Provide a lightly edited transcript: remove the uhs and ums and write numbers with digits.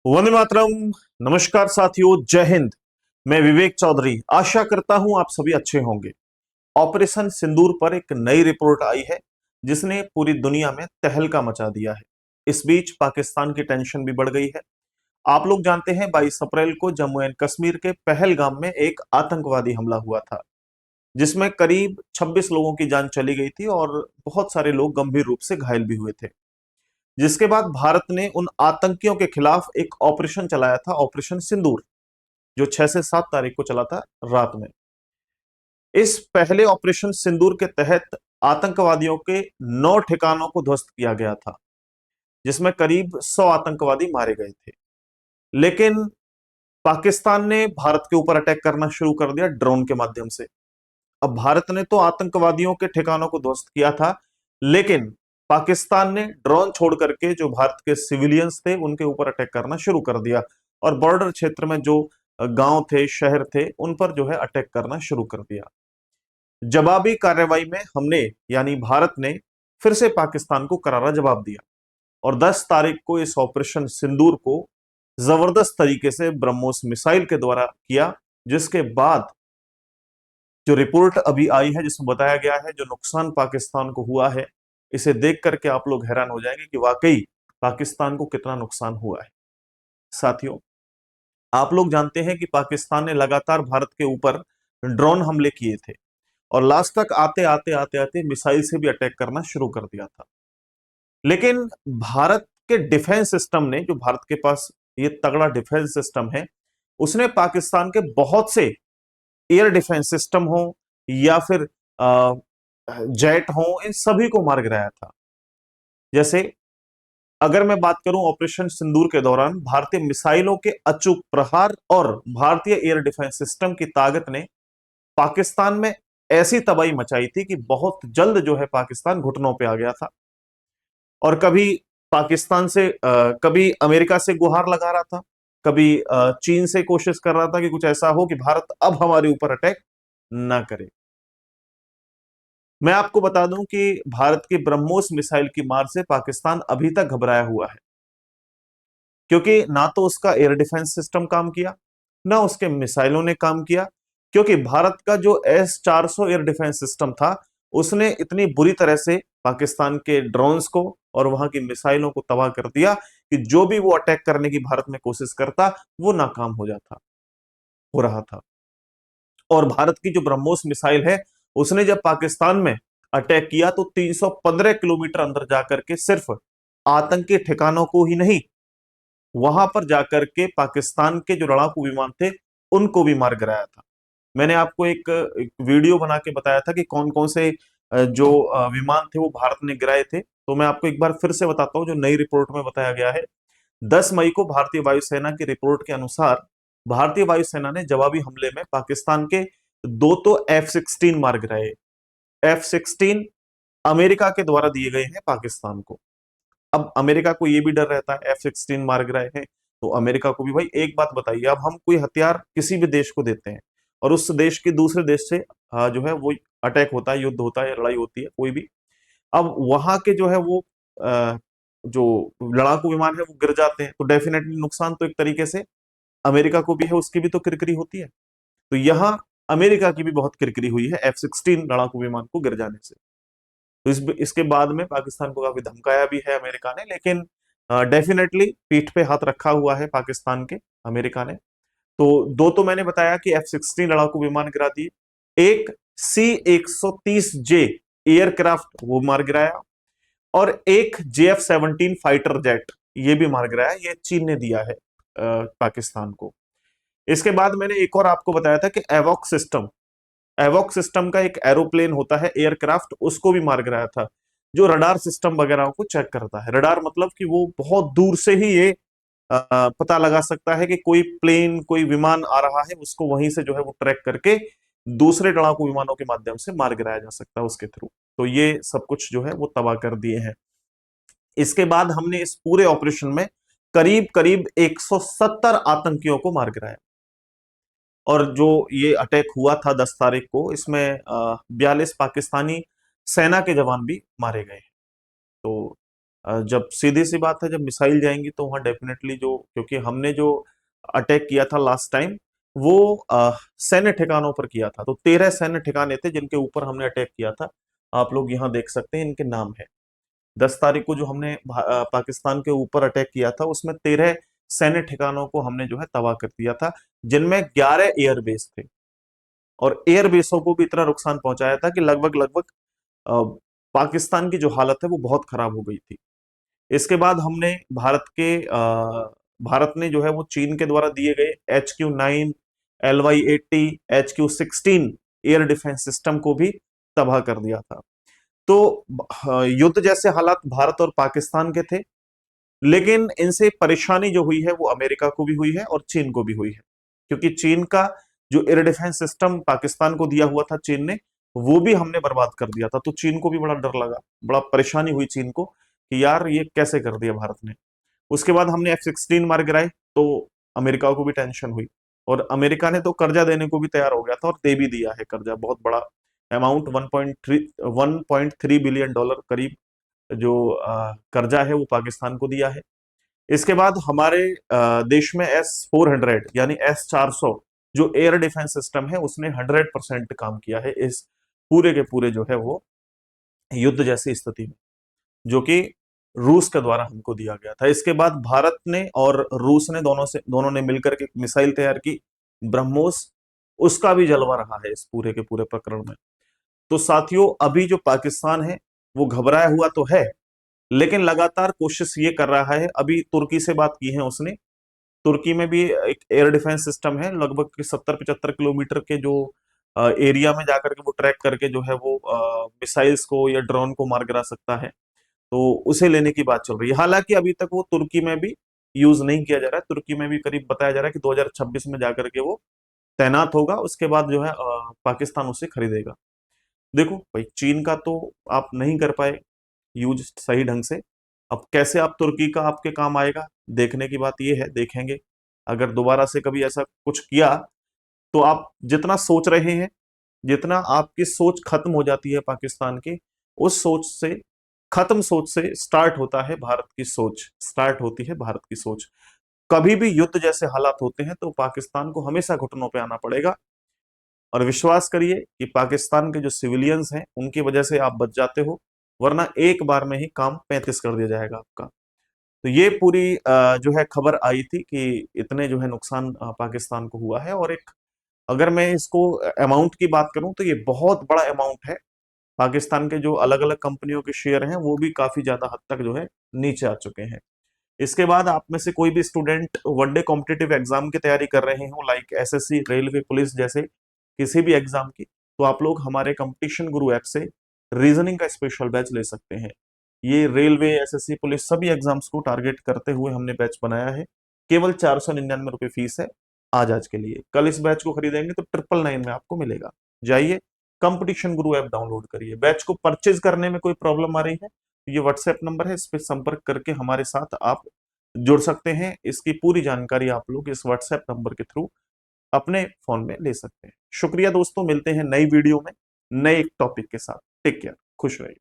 वंदे मातरम। नमस्कार साथियों, जय हिंद। मैं विवेक चौधरी आशा करता हूं आप सभी अच्छे होंगे। ऑपरेशन सिंदूर पर एक नई रिपोर्ट आई है जिसने पूरी दुनिया में तहलका मचा दिया है। इस बीच पाकिस्तान की टेंशन भी बढ़ गई है। आप लोग जानते हैं 22 अप्रैल को जम्मू एंड कश्मीर के पहलगाम में एक आतंकवादी हमला हुआ था जिसमें करीब 26 लोगों की जान चली गई थी और बहुत सारे लोग गंभीर रूप से घायल भी हुए थे। जिसके बाद भारत ने उन आतंकियों के खिलाफ एक ऑपरेशन चलाया था, ऑपरेशन सिंदूर, जो 6 से 7 तारीख को चला था रात में। इस पहले ऑपरेशन सिंदूर के तहत आतंकवादियों के 9 ठिकानों को ध्वस्त किया गया था जिसमें करीब 100 आतंकवादी मारे गए थे। लेकिन पाकिस्तान ने भारत के ऊपर अटैक करना शुरू कर दिया ड्रोन के माध्यम से। अब भारत ने तो आतंकवादियों के ठिकानों को ध्वस्त किया था, लेकिन पाकिस्तान ने ड्रोन छोड़ करके जो भारत के सिविलियंस थे उनके ऊपर अटैक करना शुरू कर दिया और बॉर्डर क्षेत्र में जो गांव थे, शहर थे, उन पर जो है अटैक करना शुरू कर दिया। जवाबी कार्रवाई में हमने यानी भारत ने फिर से पाकिस्तान को करारा जवाब दिया और 10 तारीख को इस ऑपरेशन सिंदूर को जबरदस्त तरीके से ब्रह्मोस मिसाइल के द्वारा किया, जिसके बाद जो रिपोर्ट अभी आई है जिसमें बताया गया है जो नुकसान पाकिस्तान को हुआ है, इसे देख करके आप लोग हैरान हो जाएंगे कि वाकई पाकिस्तान को कितना नुकसान हुआ है। साथियों, आप लोग जानते हैं कि पाकिस्तान ने लगातार भारत के ऊपर ड्रोन हमले किए थे और लास्ट तक आते आते आते आते मिसाइल से भी अटैक करना शुरू कर दिया था। लेकिन भारत के डिफेंस सिस्टम ने, जो भारत के पास ये तगड़ा डिफेंस सिस्टम है, उसने पाकिस्तान के बहुत से एयर डिफेंस सिस्टम हो या फिर जेट हो, इन सभी को मार गिराया था। जैसे अगर मैं बात करूं ऑपरेशन सिंदूर के दौरान भारतीय मिसाइलों के अचूक प्रहार और भारतीय एयर डिफेंस सिस्टम की ताकत ने पाकिस्तान में ऐसी तबाही मचाई थी कि बहुत जल्द जो है पाकिस्तान घुटनों पे आ गया था और कभी पाकिस्तान से कभी अमेरिका से गुहार लगा रहा था, कभी चीन से कोशिश कर रहा था कि कुछ ऐसा हो कि भारत अब हमारे ऊपर अटैक ना करे। मैं आपको बता दूं कि भारत की ब्रह्मोस मिसाइल की मार से पाकिस्तान अभी तक घबराया हुआ है, क्योंकि ना तो उसका एयर डिफेंस सिस्टम काम किया, ना उसके मिसाइलों ने काम किया। क्योंकि भारत का जो S-400 एयर डिफेंस सिस्टम था, उसने इतनी बुरी तरह से पाकिस्तान के ड्रोन्स को और वहां की मिसाइलों को तबाह कर दिया कि जो भी वो अटैक करने की भारत में कोशिश करता, वो नाकाम हो रहा था। और भारत की जो ब्रह्मोस मिसाइल है, उसने जब पाकिस्तान में अटैक किया तो 315 किलोमीटर अंदर जाकर के सिर्फ आतंकी ठिकानों को ही नहीं, वहां पर जाकर के पाकिस्तान के जो लड़ाकू विमान थे उनको भी मार गिराया था। मैंने आपको एक वीडियो बना के बताया था कि कौन कौन से जो विमान थे वो भारत ने गिराए थे। तो मैं आपको एक बार फिर से बताता हूँ जो नई रिपोर्ट में बताया गया है। 10 मई को भारतीय वायुसेना की रिपोर्ट के अनुसार भारतीय वायुसेना ने जवाबी हमले में पाकिस्तान के 2 तो F-16 मार गिराए। F-16 अमेरिका के द्वारा दिए गए हैं पाकिस्तान को। अब अमेरिका को यह भी डर रहता है, F-16 मार गिराए हैं तो अमेरिका को भी, भाई एक बात बताइए, अब हम कोई हथियार किसी भी देश को देते हैं और उस देश के दूसरे देश से जो है वो अटैक होता है, युद्ध होता है या लड़ाई होती है कोई भी, अब वहां के जो है वो अ, जो लड़ाकू विमान है वो गिर जाते हैं तो डेफिनेटली नुकसान तो एक तरीके से अमेरिका को भी है, उसकी भी तो किरकिरी होती है। तो यहां अमेरिका की भी बहुत किरकिरी हुई है F-16 लड़ाकू विमान को गिर जाने से। तो इसके बाद में पाकिस्तान को काफी धमकाया भी है अमेरिका ने, लेकिन डेफिनेटली पीठ पे हाथ रखा हुआ है पाकिस्तान के अमेरिका ने। तो 2 तो मैंने बताया कि F-16 लड़ाकू विमान गिरा दिए, एक C-130J एयरक्राफ्ट वो मार गिराया और एक JF-17 फाइटर जेट ये भी मार गिराया। ये चीन ने दिया है पाकिस्तान को। इसके बाद मैंने एक और आपको बताया था कि एवॉक सिस्टम का एक एरोप्लेन होता है, एयरक्राफ्ट, उसको भी मार गिराया था, जो रडार सिस्टम वगैरह को चेक करता है। रडार मतलब कि वो बहुत दूर से ही ये पता लगा सकता है कि कोई प्लेन, कोई विमान आ रहा है, उसको वहीं से जो है वो ट्रैक करके दूसरे लड़ाकू विमानों के माध्यम से मार गिराया जा सकता है उसके थ्रू। तो ये सब कुछ जो है वो तबाह कर दिए हैं। इसके बाद हमने इस पूरे ऑपरेशन में करीब करीब 170 आतंकियों को मार गिराया और जो ये अटैक हुआ था 10 तारीख को, इसमें 42 पाकिस्तानी सेना के जवान भी मारे गए। तो जब सीधी सी बात है, जब मिसाइल जाएंगी तो वहां डेफिनेटली जो, क्योंकि हमने जो अटैक किया था लास्ट टाइम वो सैन्य ठिकानों पर किया था, तो 13 सैन्य ठिकाने थे जिनके ऊपर हमने अटैक किया था। आप लोग यहाँ देख सकते हैं, इनके नाम है। 10 तारीख को जो हमने पाकिस्तान के ऊपर अटैक किया था उसमें 13 सैन्य ठिकानों को हमने जो है तबाह कर दिया था, जिनमें 11 एयरबेस थे। और एयरबेसों को भी इतना नुकसान पहुंचाया था कि लगभग लगभग अ, पाकिस्तान की जो हालत है वो बहुत खराब हो गई थी। इसके बाद हमने भारत ने जो है वो चीन के द्वारा दिए गए HQ-9, LY-80, HQ-16 air defence system को भी तबाह कर दिया था। तो युद्ध जैसे हालात भारत और पाकिस्तान के थे, लेकिन इनसे परेशानी जो हुई है वो अमेरिका को भी हुई है और चीन को भी हुई है, क्योंकि चीन का जो एयर डिफेंस सिस्टम पाकिस्तान को दिया हुआ था चीन ने, वो भी हमने बर्बाद कर दिया था। तो चीन को भी बड़ा डर लगा, बड़ा परेशानी हुई चीन को कि यार ये कैसे कर दिया भारत ने। उसके बाद हमने F-16 मार गिराए, तो अमेरिका को भी टेंशन हुई, और अमेरिका ने तो कर्जा देने को भी तैयार हो गया था और दे भी दिया है कर्जा, बहुत बड़ा अमाउंट, 1.3 बिलियन डॉलर करीब जो कर्जा है वो पाकिस्तान को दिया है। इसके बाद हमारे देश में S-400 यानी S-400 जो एयर डिफेंस सिस्टम है उसने 100% काम किया है इस पूरे के पूरे जो है वो युद्ध जैसी स्थिति में, जो कि रूस के द्वारा हमको दिया गया था। इसके बाद भारत ने और रूस ने दोनों ने मिलकर के एक मिसाइल तैयार की, ब्रह्मोस। उसका भी जलवा रहा है इस पूरे के पूरे प्रकरण में। तो साथियों, अभी जो पाकिस्तान है वो घबराया हुआ तो है, लेकिन लगातार कोशिश ये कर रहा है। अभी तुर्की से बात की है उसने, तुर्की में भी एक एयर डिफेंस सिस्टम है, लगभग 70-75 किलोमीटर के जो एरिया में जाकर के वो ट्रैक करके जो है वो मिसाइल्स को या ड्रोन को मार गिरा सकता है। तो उसे लेने की बात चल रही है। हालांकि अभी तक वो तुर्की में भी यूज नहीं किया जा रहा है। तुर्की में भी करीब बताया जा रहा है कि 2026 में जाकर के वो तैनात होगा, उसके बाद जो है पाकिस्तान उसे खरीदेगा। देखो भाई, चीन का तो आप नहीं कर पाए यूज सही ढंग से, अब कैसे आप तुर्की का आपके काम आएगा, देखने की बात ये है, देखेंगे। अगर दोबारा से कभी ऐसा कुछ किया तो आप जितना सोच रहे हैं, जितना आपकी सोच खत्म हो जाती है पाकिस्तान की, उस सोच से, खत्म सोच से स्टार्ट होता है भारत की सोच, स्टार्ट होती है भारत की सोच। कभी भी युद्ध जैसे हालात होते हैं तो पाकिस्तान को हमेशा घुटनों पे आना पड़ेगा। और विश्वास करिए कि पाकिस्तान के जो सिविलियंस हैं उनकी वजह से आप बच जाते हो, वरना एक बार में ही काम 35 कर दिया जाएगा आपका। तो ये पूरी जो है खबर आई थी कि इतने जो है नुकसान पाकिस्तान को हुआ है। और एक, अगर मैं इसको अमाउंट की बात करूं तो ये बहुत बड़ा अमाउंट है। पाकिस्तान के जो अलग अलग कंपनियों के शेयर हैं वो भी काफी ज्यादा हद तक जो है नीचे आ चुके हैं। इसके बाद आप में से कोई भी स्टूडेंट वनडे कॉम्पिटिटिव एग्जाम की तैयारी कर रहे हो, लाइक SSC, रेलवे, पुलिस जैसे किसी भी एग्जाम की, तो आप लोग हमारे कंपटीशन गुरु ऐप से रीजनिंग का स्पेशल बैच ले सकते हैं। ये रेलवे, SSC, पुलिस सभी एग्जाम्स को टारगेट करते हुए हमने बैच बनाया है। केवल 499 रुपये फीस है आज के लिए। कल इस बैच को खरीदेंगे तो 999 में आपको मिलेगा। जाइए, कंपटीशन गुरु ऐप डाउनलोड करिए। बैच को परचेज करने में कोई प्रॉब्लम आ रही है, ये व्हाट्सएप नंबर है, इस पर संपर्क करके हमारे साथ आप जुड़ सकते हैं। इसकी पूरी जानकारी आप लोग इस व्हाट्सएप नंबर के थ्रू अपने फोन में ले सकते हैं। शुक्रिया दोस्तों, मिलते हैं नई वीडियो में नए एक टॉपिक के साथ। टेक केयर, खुश रहिए।